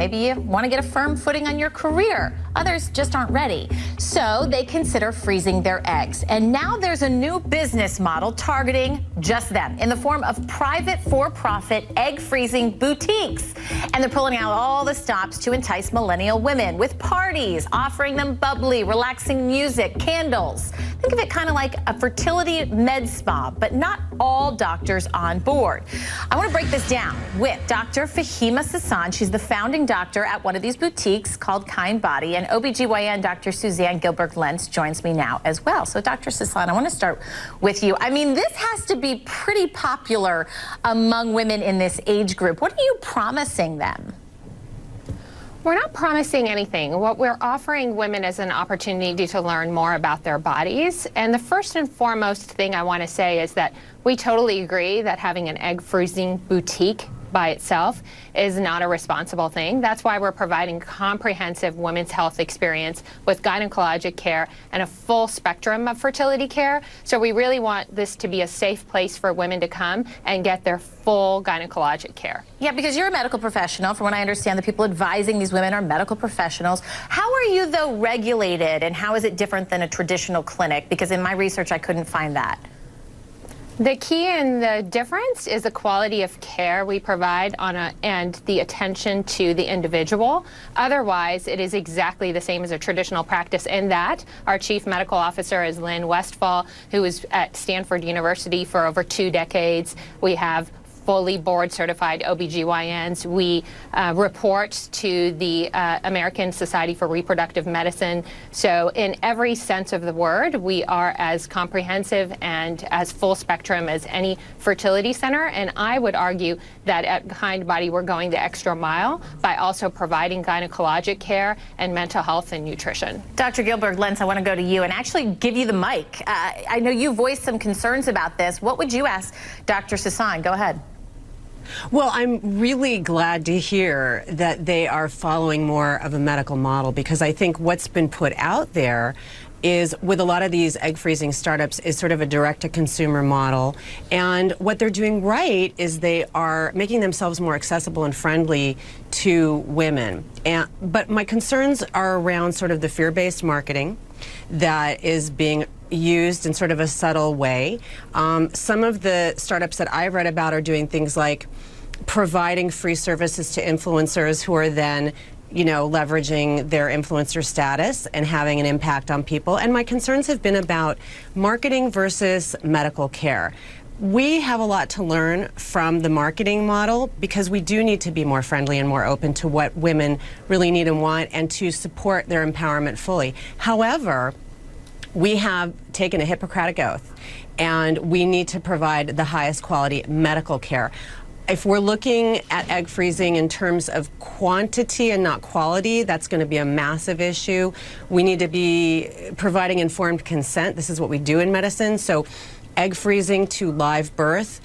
Maybe you want to get a firm footing on your career. Others just aren't ready. So they consider freezing their eggs. And now there's a new business model targeting just them in the form of private for-profit egg freezing boutiques. And they're pulling out all the stops to entice millennial women with parties, offering them bubbly, relaxing music, candles. Think of it kind of like a fertility med spa, but not all doctors on board. I want to break this down with Dr. Fahima Sassan. She's the founding doctor at one of these boutiques called Kind Body, and OBGYN Dr. Suzanne Gilbert-Lentz joins me now as well. So Dr. Sassan, I want to start with you. I mean, this has to be pretty popular among women in this age group. What are you promising them? We're not promising anything. What we're offering women is an opportunity to learn more about their bodies. And the first and foremost thing I want to say is that we totally agree that having an egg freezing boutique by itself is not a responsible thing. That's why we're providing comprehensive women's health experience with gynecologic care and a full spectrum of fertility care. So we really want this to be a safe place for women to come and get their full gynecologic care. Yeah, because you're a medical professional. From what I understand, the people advising these women are medical professionals. How are you, though, regulated, and how is it different than a traditional clinic? Because in my research, I couldn't find that. The key and the difference is the quality of care we provide and the attention to the individual. Otherwise, it is exactly the same as a traditional practice in that our chief medical officer is Lynn Westphal, who was at Stanford University for over 2 decades. We have fully board certified OBGYNs. We report to the American Society for Reproductive Medicine. So in every sense of the word, we are as comprehensive and as full spectrum as any fertility center. And I would argue that at Kind Body, we're going the extra mile by also providing gynecologic care and mental health and nutrition. Dr. Gilbert-Lentz, I want to go to you and actually give you the mic. I know you voiced some concerns about this. What would you ask Dr. Sassan? Go ahead. Well, I'm really glad to hear that they are following more of a medical model, because I think what's been put out there is, with a lot of these egg freezing startups, is sort of a direct-to-consumer model. And what they're doing right is they are making themselves more accessible and friendly to women. But my concerns are around sort of the fear-based marketing that is being used in sort of a subtle way. Some of the startups that I've read about are doing things like providing free services to influencers who are then, leveraging their influencer status and having an impact on people. And my concerns have been about marketing versus medical care. We have a lot to learn from the marketing model, because we do need to be more friendly and more open to what women really need and want, and to support their empowerment fully. However, we have taken a Hippocratic oath, and we need to provide the highest quality medical care. If we're looking at egg freezing in terms of quantity and not quality, that's going to be a massive issue. We need to be providing informed consent. This is what we do in medicine. So egg freezing to live birth.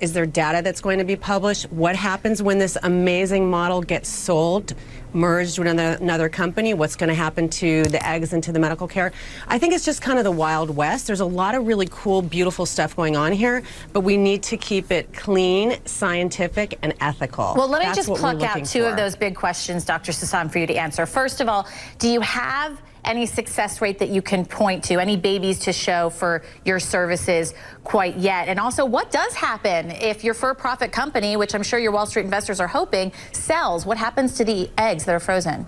Is there data that's going to be published? What happens when this amazing model gets sold, merged with another company? What's going to happen to the eggs and to the medical care? I think it's just kind of the Wild West. There's a lot of really cool, beautiful stuff going on here, but we need to keep it clean, scientific, and ethical. Well, let me just pluck out two of those big questions, Dr. Sassan, for you to answer. First of all, do you have any success rate that you can point to, any babies to show for your services quite yet? And also, what does happen if your for-profit company, which I'm sure your Wall Street investors are hoping, sells? What happens to the eggs that are frozen?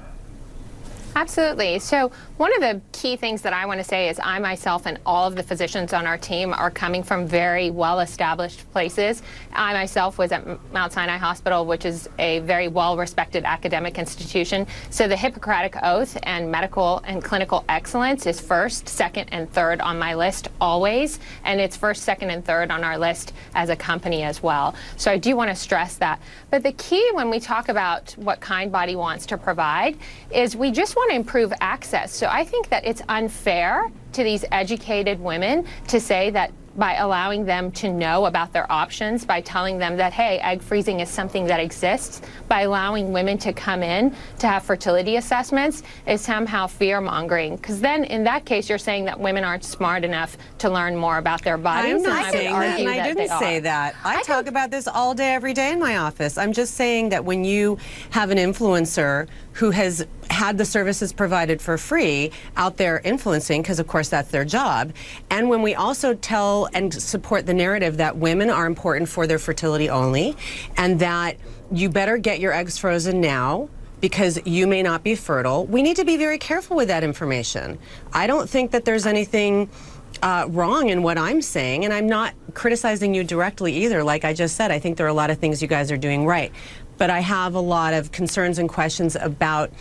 Absolutely. So one of the key things that I want to say is I myself and all of the physicians on our team are coming from very well-established places. I myself was at Mount Sinai Hospital, which is a very well-respected academic institution. So the Hippocratic Oath and medical and clinical excellence is first, second, and third on my list always. And it's first, second, and third on our list as a company as well. So I do want to stress that. But the key when we talk about what Kind Body wants to provide is we just want to improve access. So I think that it's unfair to these educated women to say that by allowing them to know about their options, by telling them that, hey, egg freezing is something that exists, by allowing women to come in to have fertility assessments, is somehow fear-mongering. Because then, in that case, you're saying that women aren't smart enough to learn more about their bodies. I'm not saying that, and I didn't say that. I talk about this all day, every day in my office. I'm just saying that when you have an influencer who has had the services provided for free out there influencing, because of course that's their job, and when we also tell and support the narrative that women are important for their fertility only, and that you better get your eggs frozen now because you may not be fertile, we need to be very careful with that information. I don't think that there's anything wrong in what I'm saying, and I'm not criticizing you directly either. Like I just said, I think there are a lot of things you guys are doing right. But I have a lot of concerns and questions about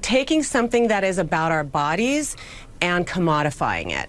taking something that is about our bodies and commodifying it.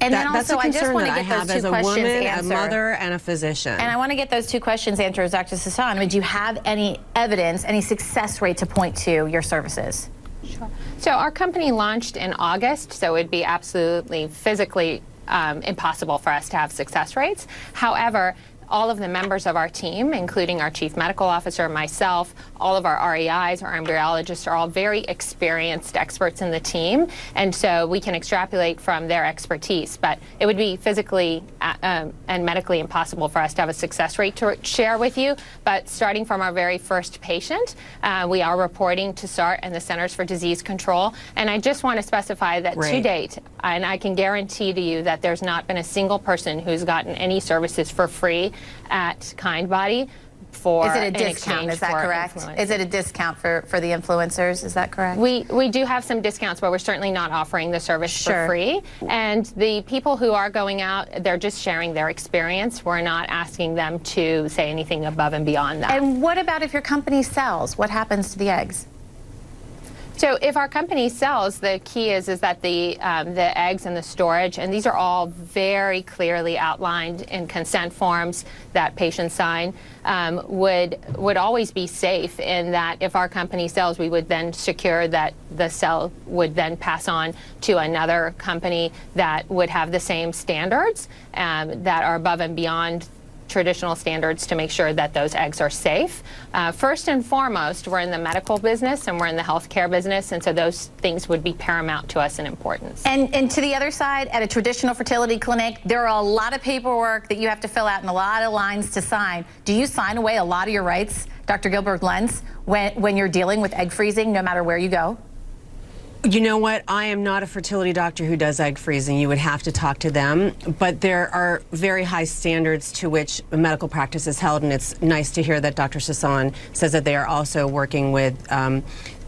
And then that's also, a I just concern want to that I get have those as two a questions woman, answered. a mother, and a physician. And I want to get those two questions answered, Dr. Sasan. I mean, do you have any evidence, any success rate to point to your services? Sure. So our company launched in August, so it'd be absolutely physically impossible for us to have success rates. However, all of the members of our team, including our chief medical officer, myself, all of our REIs, our embryologists, are all very experienced experts in the team, and so we can extrapolate from their expertise. But it would be physically and medically impossible for us to have a success rate to share with you. But starting from our very first patient, we are reporting to SART and the Centers for Disease Control. And I just want to specify that to date, and I can guarantee to you that there's not been a single person who's gotten any services for free at KindBody for Is it a discount? Is that correct? Is it a discount for the influencers? Is that correct? We do have some discounts, but we're certainly not offering the service for free. And the people who are going out, they're just sharing their experience. We're not asking them to say anything above and beyond that. And what about if your company sells? What happens to the eggs? So if our company sells, the key is that the eggs and the storage, and these are all very clearly outlined in consent forms that patients sign, would always be safe in that if our company sells, we would then secure that the cell would then pass on to another company that would have the same standards that are above and beyond traditional standards to make sure that those eggs are safe. First and foremost, we're in the medical business and we're in the healthcare business, and so those things would be paramount to us in importance. And to the other side, at a traditional fertility clinic, there are a lot of paperwork that you have to fill out and a lot of lines to sign. Do you sign away a lot of your rights, Dr. Gilbert-Lenz, when you're dealing with egg freezing, no matter where you go? You know what? I am not a fertility doctor who does egg freezing. You would have to talk to them. But there are very high standards to which medical practice is held, and it's nice to hear that Dr. Sasan says that they are also working with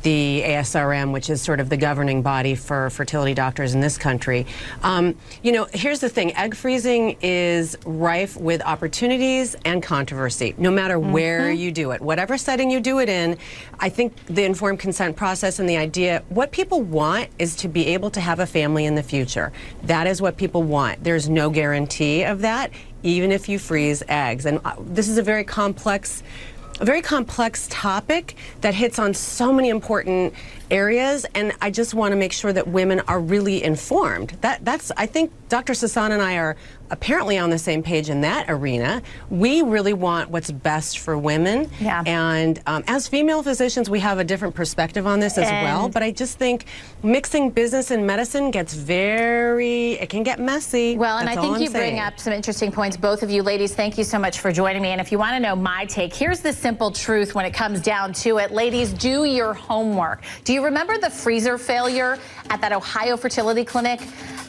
the ASRM, which is sort of the governing body for fertility doctors in this country. You know, here's the thing. Egg freezing is rife with opportunities and controversy, no matter where you do it. Whatever setting you do it in, I think the informed consent process and the idea, what people want is to be able to have a family in the future. That is what people want. There's no guarantee of that, even if you freeze eggs. And this is a very complex topic that hits on so many important areas, and I just want to make sure that women are really informed. That's I think Dr. Sasan and I are apparently on the same page in that arena. We really want what's best for women. Yeah. And as female physicians, we have a different perspective on this as well. But I just think mixing business and medicine it can get messy. Well, and That's I all think I'm you bring saying. up some interesting points. Both of you ladies, thank you so much for joining me. And if you want to know my take, here's the simple truth when it comes down to it. Ladies, do your homework. Do you remember the freezer failure at that Ohio fertility clinic?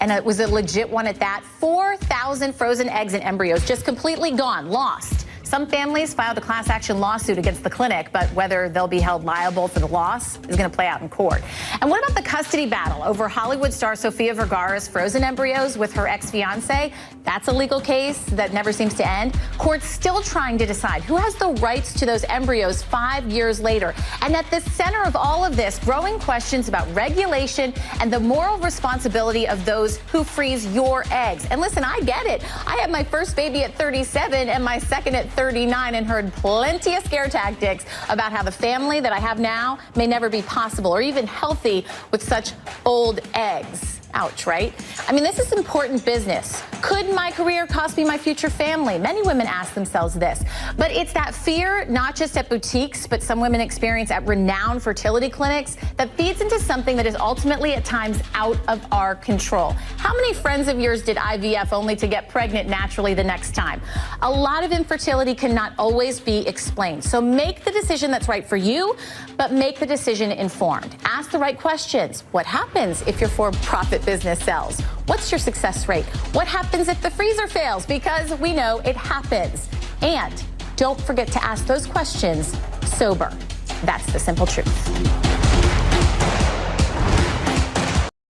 And it was a legit one at that. 4,000 frozen eggs and embryos just completely gone, lost. Some families filed a class action lawsuit against the clinic, but whether they'll be held liable for the loss is going to play out in court. And what about the custody battle over Hollywood star Sofia Vergara's frozen embryos with her ex-fiance? That's a legal case that never seems to end. Court's still trying to decide who has the rights to those embryos 5 years later. And at the center of all of this, growing questions about regulation and the moral responsibility of those who freeze your eggs. And listen, I get it. I had my first baby at 37 and my second at 39 and heard plenty of scare tactics about how the family that I have now may never be possible or even healthy with such old eggs. Ouch, right? I mean, this is important business. Could my career cost me my future family? Many women ask themselves this. But it's that fear, not just at boutiques, but some women experience at renowned fertility clinics, that feeds into something that is ultimately at times out of our control. How many friends of yours did IVF only to get pregnant naturally the next time? A lot of infertility cannot always be explained. So make the decision that's right for you, but make the decision informed. Ask the right questions. What happens if your for-profit business sells? What's your success rate? What happens if the freezer fails? Because we know it happens. And don't forget to ask those questions sober. That's the simple truth.